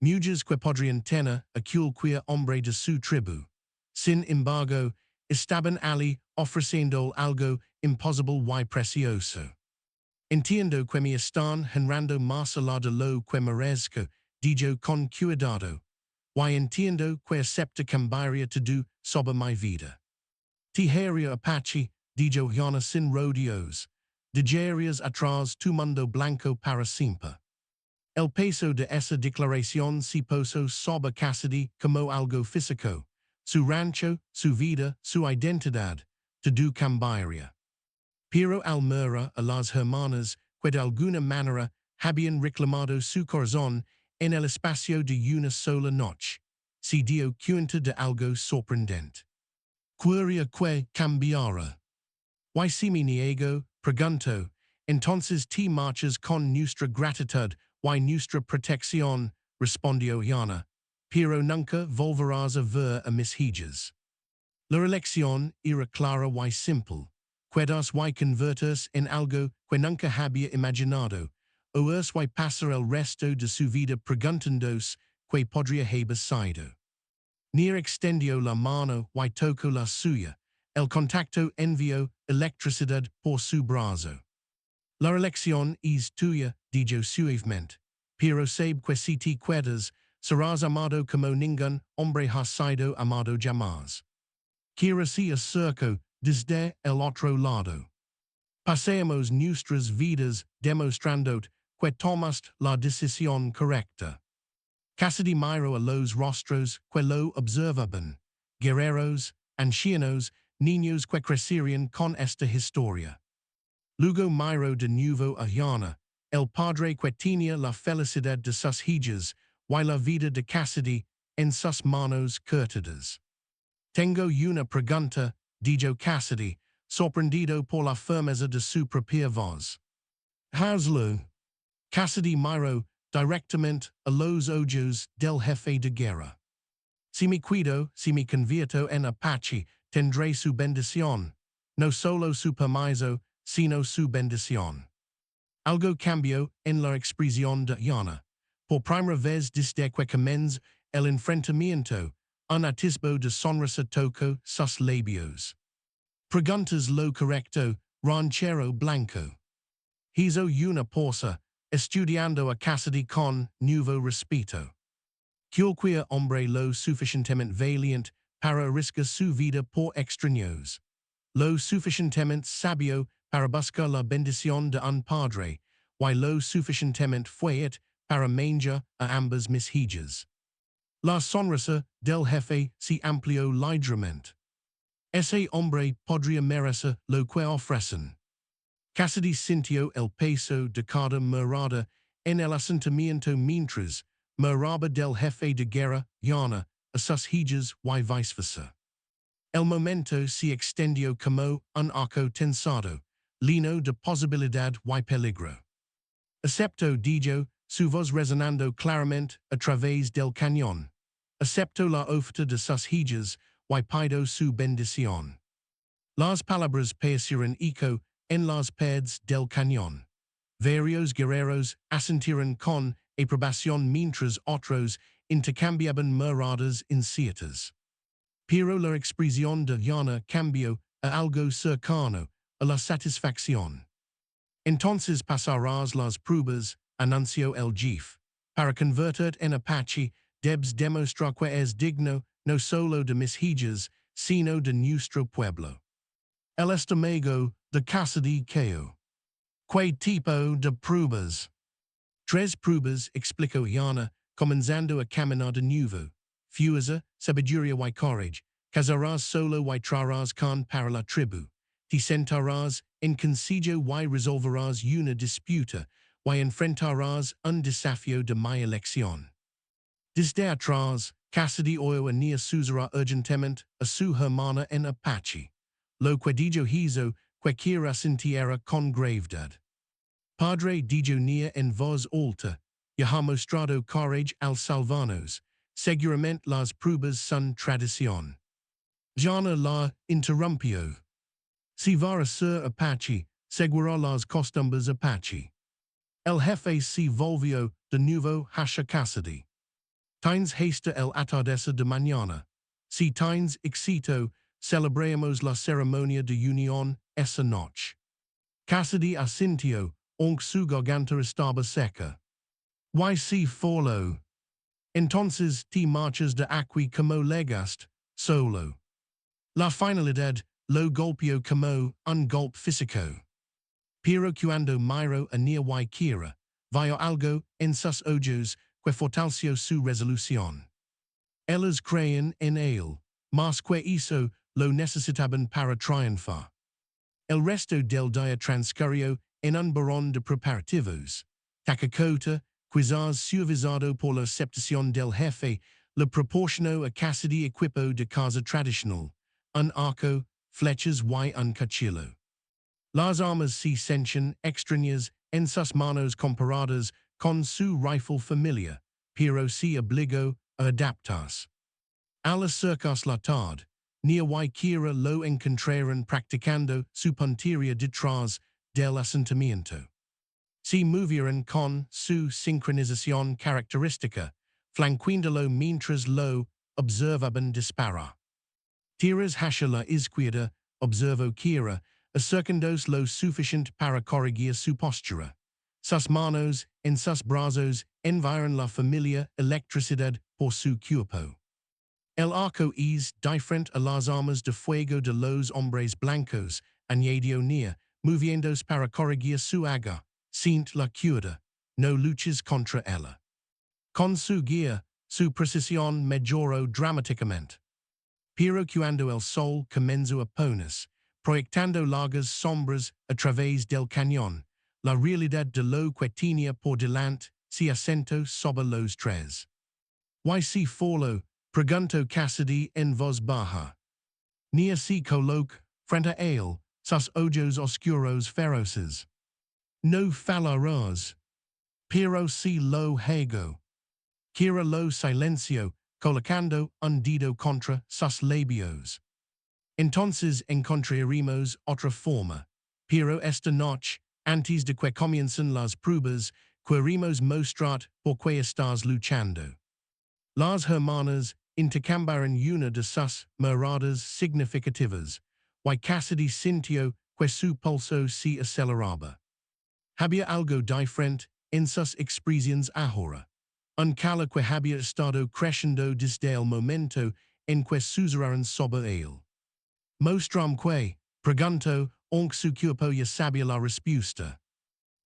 Mujeres que podrían tener a cualquier hombre de su tribu. Sin embargo, estaban allí ofreciendo algo imposible y precioso. Entiendo que me están generando más allá de lo que merezco, dijo con cuidado. Y entiendo que acepta cambiaría todo sobre mi vida. Tijeria Apache, dijo Yana sin rodeos. Dejarías atrás tu mundo blanco para siempre. El peso de esa declaración se posó sobre Cassidy como algo físico. Su rancho, su vida, su identidad, todo cambiaría. Pero al mirar a las hermanas que de alguna manera habían reclamado su corazón en el espacio de una sola noche, se dio cuenta de algo sorprendente. Quería que cambiara. ¿Y si me niego? Preguntó. Entonces te marchas con nuestra gratitud y nuestra protección, respondió Yana, pero nunca volverás a ver a mis hijas. La elección era clara y simple. Quedas y convertirse en algo que nunca había imaginado, o es y pasar el resto de su vida preguntándose que podría haber sido. Nia extendió la mano y tocó la suya. El contacto envió electricidad por su brazo. La elección es tuya, dijo suavemente, pero sabe que si te quedas, serás amado como ningún hombre ha sido amado jamás. Kira se acercó desde el otro lado. Paseamos nuestras vidas demostrando que tomaste la decisión correcta. Cassidy miró a los rostros que lo observaban, guerreros, ancianos, niños que crecerían con esta historia. Luego miró de nuevo a Yana, el padre que tenía la felicidad de sus hijas y la vida de Cassidy en sus manos curtidas. Tengo una pregunta, dijo Cassidy, sorprendido por la firmeza de su propia voz. Hazlo. Cassidy miró directamente a los ojos del jefe de guerra. Si me cuido, si me convierto en Apache, tendré su bendición. No solo su permiso, sino su bendición. Algo cambió en la expresión de Yana. Por primera vez desde que comenzó el enfrentamiento, un atisbo de sonrisa tocó sus labios. Preguntas lo correcto, ranchero blanco. Hizo una pausa, estudiando a Cassidy con nuevo respeto. Cualquier hombre lo suficientemente valiente para arriesgar su vida por extraños. Lo suficientemente sabio para buscar la bendición de un padre, y lo suficientemente fuerte para manger a ambas mis hijas. La sonrisa del jefe se amplió ligeramente. Ese hombre podría merecer lo que ofrecen. Cassidy sintió el peso de cada mirada en el asentamiento mientras miraba del jefe de guerra, Yana, a sus hijas y viceversa. El momento se extendió como un arco tensado. lino de posibilidad y peligro. Acepto digo, su voz resonando claramente a través del cañón. Acepto la oferta de sus hijas, y pido su bendición. Las palabras parecieron eco en las paredes del cañón. Varios guerreros asintieron con aprobación mientras otros intercambiaban miradas inciertas. Pero la expresión de Yana cambió a algo cercano a la satisfacción. Entonces pasarás las pruebas, anunció el jefe, para convertir en Apache, debes demostrar que es digno no solo de mis hijas, sino de nuestro pueblo. El estómago de Cassidy Keo. ¿Qué tipo de pruebas? Tres pruebas, explicó Yana, comenzando a caminar de nuevo. Fuerza, sabiduría y courage. Casarás solo y traerás con para la tribu. Te sentarás en concilio y resolverás una disputa, y enfrentarás un desafío de mi elección. Desde atrás, Cassidy oyó a susurrar urgentemente a su hermana en Apache. Lo que dijo hizo cualquiera sintiera con gravedad. Padre dijo en voz alta, ya ha mostrado courage al salvarnos, seguramente las pruebas son tradición. Yana la interrumpió. Si va a ser Apache, seguirá las costumbres Apache. El jefe se volvió de nuevo hacia Cassidy. Tienes hasta el atardecer de mañana. Si tienes éxito, celebremos la ceremonia de unión esa noche. Cassidy asintió, aunque su garganta estaba seca. Y si follow. Entonces te marchas de aquí como llegaste, solo. La finalidad lo golpeó como un golpe físico. Pero cuando miro a ni y quiera, vio algo en sus ojos que fortaleció su resolución. Ellos creían en él, mas que eso lo necesitaban para triunfar. El resto del día transcurrió en un barón de preparativos. Takakota, quizás supervisado por la aceptación del jefe, le proporcionó a Cassidy equipo de caza tradicional, un arco, flechas y un cuchillo. Las armas se sentían extrañas en sus manos comparadas con su rifle familiar, pero se obligó a adaptarse. Al acercarse la tarde, ni y quiera lo encontraron practicando su puntería detrás del asentamiento. Se movieron con su sincronización característica, flanqueándolo mientras lo observaban disparar. Tiras hacia la izquierda, observó Kira, acercándose lo suficiente para corregir su postura. Sus manos en sus brazos enviaron la familia electricidad por su cuerpo. El arco es diferente a las armas de fuego de los hombres blancos, añadió Nia, moviéndose para corregir su agar. Sin la cuerda, no luches contra ella. Con su guía, su precisión mejoró dramáticamente. Pero cuando el sol comenzó a ponerse, proyectando largas sombras a través del cañón, la realidad de lo que tenía por delante se asentó sobre los tres. ¿Y si follow? Preguntó Cassidy en voz baja. Nia se coloca frente a él, sus ojos oscuros feroces. No falarás. Pero si lo hago. Kira lo silencio, colocando un dedo contra sus labios. Entonces encontraremos otra forma. Pero esta noche, antes de que comiencen las pruebas, queremos mostrar por qué estás luchando. Las hermanas intercambiaron una de sus miradas significativas, y Cassidy sintió que su pulso se aceleraba. Había algo diferente en sus expresiones ahora. Un calor que había estado creciendo desde el momento en que susurraron sobre él. Mostram que, preguntó, aunque su cuerpo ya sabía la respuesta.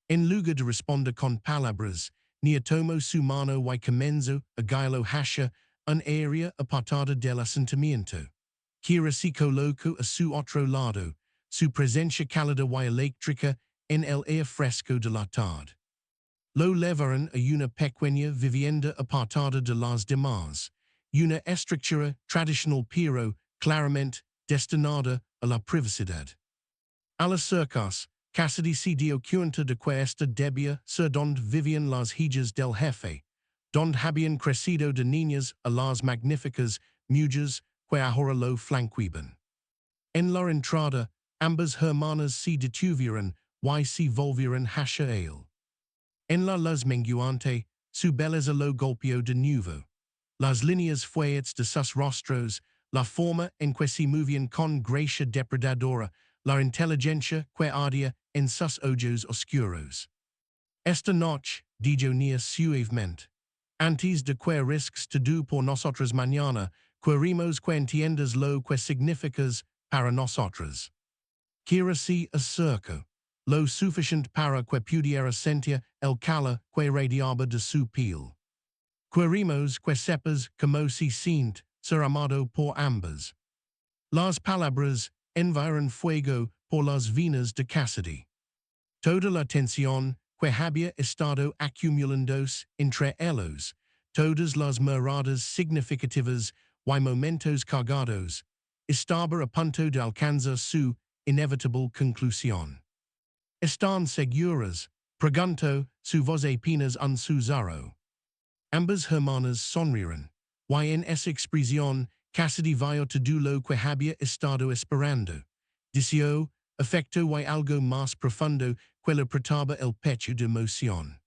En lugar de responder con palabras, Nia tomó su mano y comenzó a guiarlo hacia un área apartada del asentamiento. Kira se colocó a su otro lado, su presencia cálida y eléctrica en el aire fresco de la tarde. Lo llevaron a una pequeña vivienda apartada de las demás, una estructura tradicional pero claramente destinada a la privacidad. Al acercarse, Cassidy si dio cuenta de que esta debia ser donde vivian las hijas del jefe, donde habían crecido de niñas a las magníficas mujeres que ahora lo flanqueaban. En la entrada, ambas hermanas se detuvieron y se volvieron hacia él. En la luz menguante, su belleza lo golpeó de nuevo. Las líneas fuertes de sus rostros, la forma en que se movían con gracia depredadora, la inteligencia que ardía en sus ojos oscuros. Esta noche, dijo nia suavemente, antes de que risques todo por nosotros mañana, queremos que entiendas lo que significas para nosotros. Quiera se acerco, lo suficiente para que pudiera sentir el calor que radiaba de su piel. Queremos que sepas como se siente ser amado por ambas. Las palabras enviaron fuego por las venas de Cassidy. Toda la tensión que había estado acumulándose entre ellos, todas las miradas significativas y momentos cargados, estaba a punto de alcanzar su inevitable conclusión. ¿Están seguras? Preguntó, su voz apenas un susurro. Ambas hermanas sonrieron, y en esa expresión Cassidy vio todo lo que había estado esperando. Deseó, afecto y algo más profundo que le apretaba el pecho de emoción.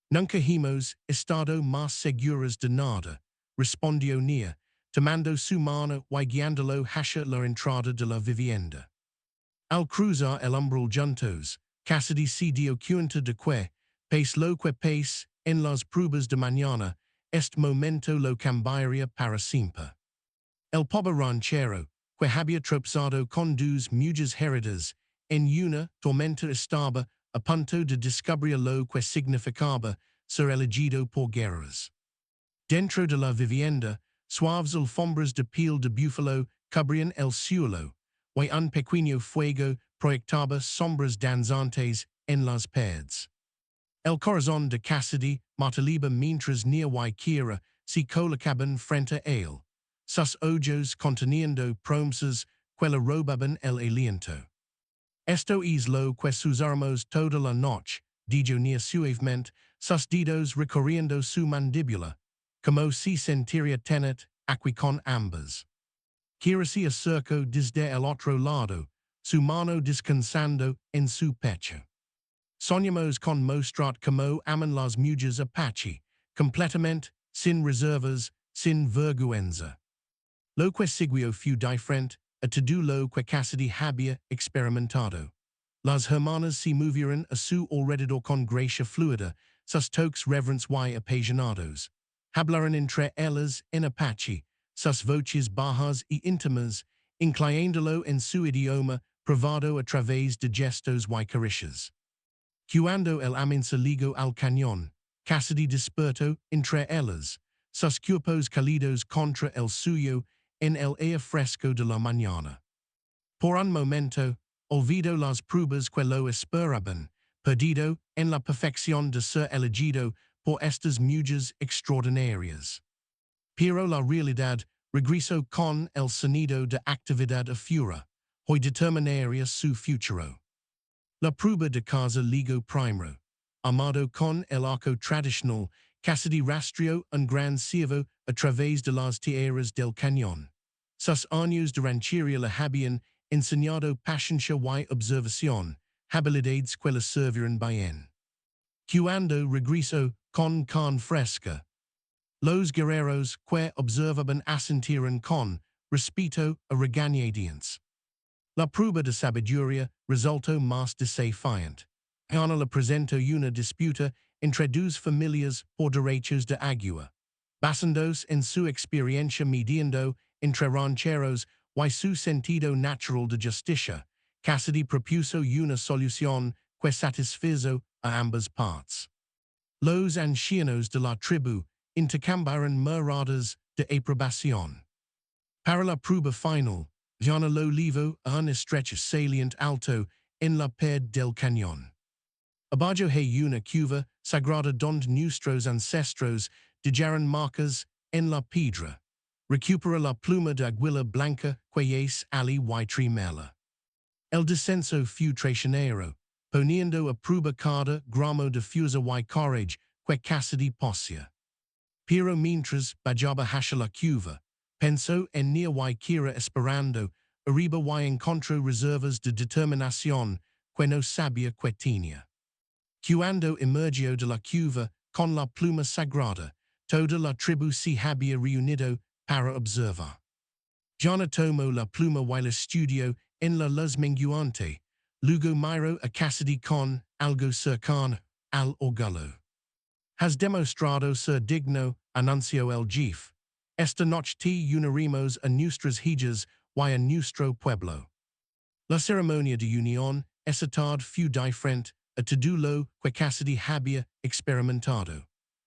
Nunca hemos estado más seguras de nada, respondió Nia, tomando su mano y guiándolo hacia la entrada de la vivienda. Al cruzar el umbral juntos, Cassidy se dio cuenta de que, pese lo que pese en las pruebas de mañana, este momento lo cambiaría para siempre. El pobre ranchero, que había tropezado con dos mujeres heridas, en una tormenta estaba a punto de descubrir lo que significaba ser elegido por guerreros. Dentro de la vivienda, suaves alfombras de piel de búfalo cubrían el suelo, y un pequeño fuego proyectaba sombras danzantes en las paredes. El corazón de Cassidy mataliba mientras Nia y Kira se colocaban frente a él, sus ojos conteniendo promesas que le robaban el aliento. Esto es lo que susurramos toda la noche, dijo Nia suavemente, sus dedos recorriendo su mandíbula, como si sentiría tener aquí con ambas. Kira se acercó desde el otro lado, su mano descansando en su pecho. Soñamos con mostrar como aman las mujeres Apache, completamente, sin reservas, sin vergüenza. Lo que siguió fue diferente a todo lo que Cassidy había experimentado. Las hermanas se movieron a su alrededor con gracia fluida, sus toques reverentes y apasionados. Hablaron entre ellas en Apache, sus voces bajas y íntimas, inclinándolo en su idioma privado a través de gestos y caricias. Cuando el amin se ligó al cañón, Cassidy despertó entre ellas, sus cuerpos cálidos contra el suyo en el aire fresco de la mañana. Por un momento, olvidó las pruebas que lo esperaban, perdido en la perfección de ser elegido por estas mujeres extraordinarias. Pero la realidad regresó con el sonido de actividad a fura, hoy determinaría su futuro. La prueba de casa ligo primero. Armado con el arco tradicional, Cassidy rastreó un gran ciervo a través de las tierras del cañón. Sus años de ranchería le habían enseñado paciencia y observación, habilidades que le sirvieron bien. Cuando regresó con carne fresca, los guerreros que observaban asintieron con respeto a regañadientes. La prueba de sabiduría resultó más desafiante. Ana le presentó una disputa entre dos familias por derechos de agua. Basándose en su experiencia midiendo entre rancheros y su sentido natural de justicia, Cassidy propuso una solución que satisfizo a ambas partes. Los ancianos de la tribu intercambiaron miradas de aprobación. Para la prueba final, Yana lo llevó a un estrecho salient alto en la pared del cañón. Abajo hay una cueva sagrada donde nuestros ancestros dejaron marcas en la piedra. Recupera la pluma de aguila blanca que es ali y trimela. El descenso fue traicionero, poniendo a prueba cada gramo de fusa y courage, que Cassidy possia. Pero mientras bajaba hacia la cuva, pensó en nia y kira esperando, arriba y encontró reservas de determinación, que no sabía que tenía. Cuando emergió de la cuva, con la pluma sagrada, toda la tribu se había reunido para observar. Jana tomó la pluma y el estudio en la luz menguante, luego miró a Cassidy con algo cercano al orgullo. Has demostrado ser digno, anunció el jefe. Esta noche te uniremos a nuestras hijas y a nuestro pueblo. La ceremonia de unión esta fue diferente a todo lo que Cassidy había experimentado.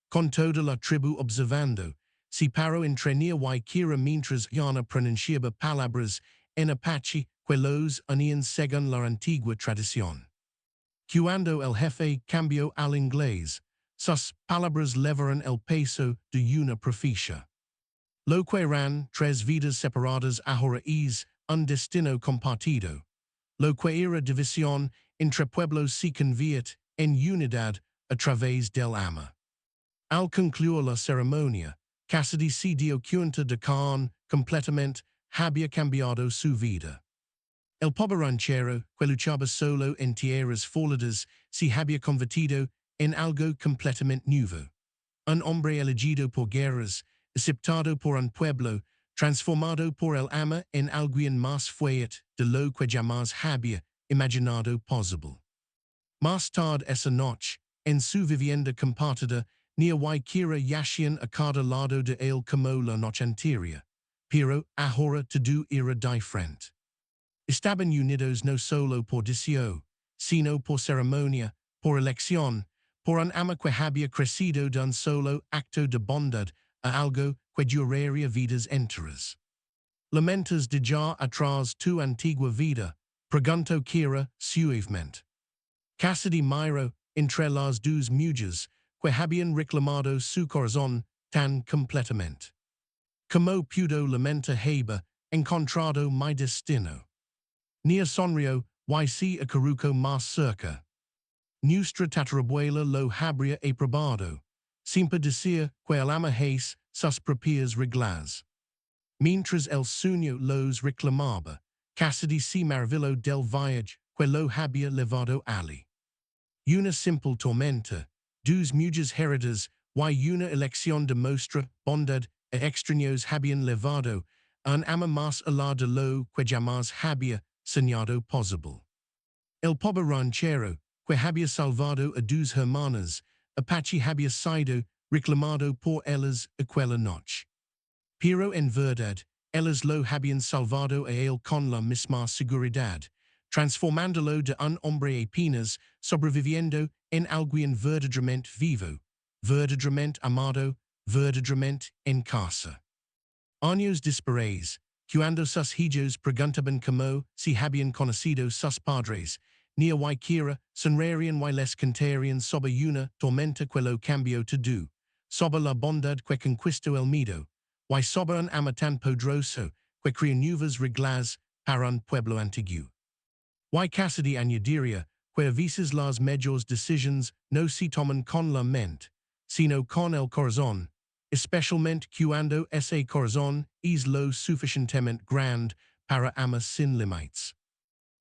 Con toda la tribu observando, se paró entre nia y kira mientras Yana pronunciaba palabras en Apache que los unían según la antigua tradición. Cuando el jefe cambió al inglés, sus palabras levaron el peso de una profecía. Lo que eran tres vidas separadas ahora es un destino compartido. Lo que era división entre pueblos se convierte en unidad a través del ama. Al concluir la ceremonia, Cassidy se dio cuenta de que completamente había cambiado su vida. El pobre ranchero, que luchaba solo en tierras folidas, se había convertido en algo completamente nuevo. Un hombre elegido por guerreros, aceptado por un pueblo, transformado por el ama en alguien más fuerte de lo que jamás había imaginado posible. Más tarde esa noche, en su vivienda compartida, nia y kira yacían a cada lado de él como la noche anterior, pero ahora todo era diferente. Estaban unidos no solo por deseo, sino por ceremonia, por elección, por un ama que había crecido de un solo acto de bondad a algo que duraría vidas enteras. ¿Lamentas dejar atrás tu antigua vida? Preguntó Kira suavemente. Cassidy miró entre las dos mujeres que habían reclamado su corazón tan completamente. ¿Cómo pudo lamenta haber encontrado mi destino? Nia sonrió y se acercó más cerca. Nuestra tatarabuela lo habría aprobado, sin decir que el ama es sus propias reglas. Mientras el sueño los reclamaba, Cassidy se maravilló del viaje que lo había llevado allí. Una simple tormenta, dos mujeres heridas y una elección de mostrar bondad a extraños habían llevado a un ama más allá de lo que jamás había soñado posible. El pobre ranchero, que había salvado a dos hermanas, Apache había sido reclamado por ellas aquella noche. Pero en verdad, ellas lo habían salvado a él con la misma seguridad, transformándolo de un hombre apenas sobreviviendo en alguien verdaderamente vivo, verdaderamente amado, verdaderamente en casa. Años después, cuando sus hijos preguntaban cómo se habían conocido sus padres, nia y kira sonreían y les contarían sobre una tormenta que lo cambió todo, sobre la bondad que conquistó el miedo, y sobre un ama tan poderoso que crea nuevas reglas para un pueblo antiguo. Y Cassidy añadiría que a veces las mejores decisiones no se toman con la mente, sino con el corazón, especialmente cuando ese corazón es lo suficientemente grande para amar sin límites.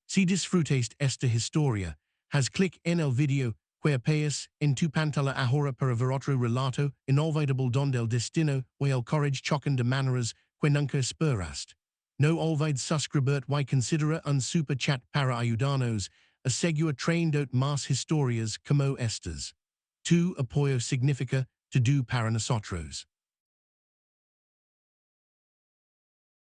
Si disfrutaste esta historia, haz clic en el video que aparece en tu pantalla ahora para ver otro relato inolvidable donde el destino y el courage chocan de maneras que nunca esperaste. No olvides suscribirte y considera un super chat para ayudarnos a seguir trayendo más historias como estas. Tu apoyo significa todo para nosotros.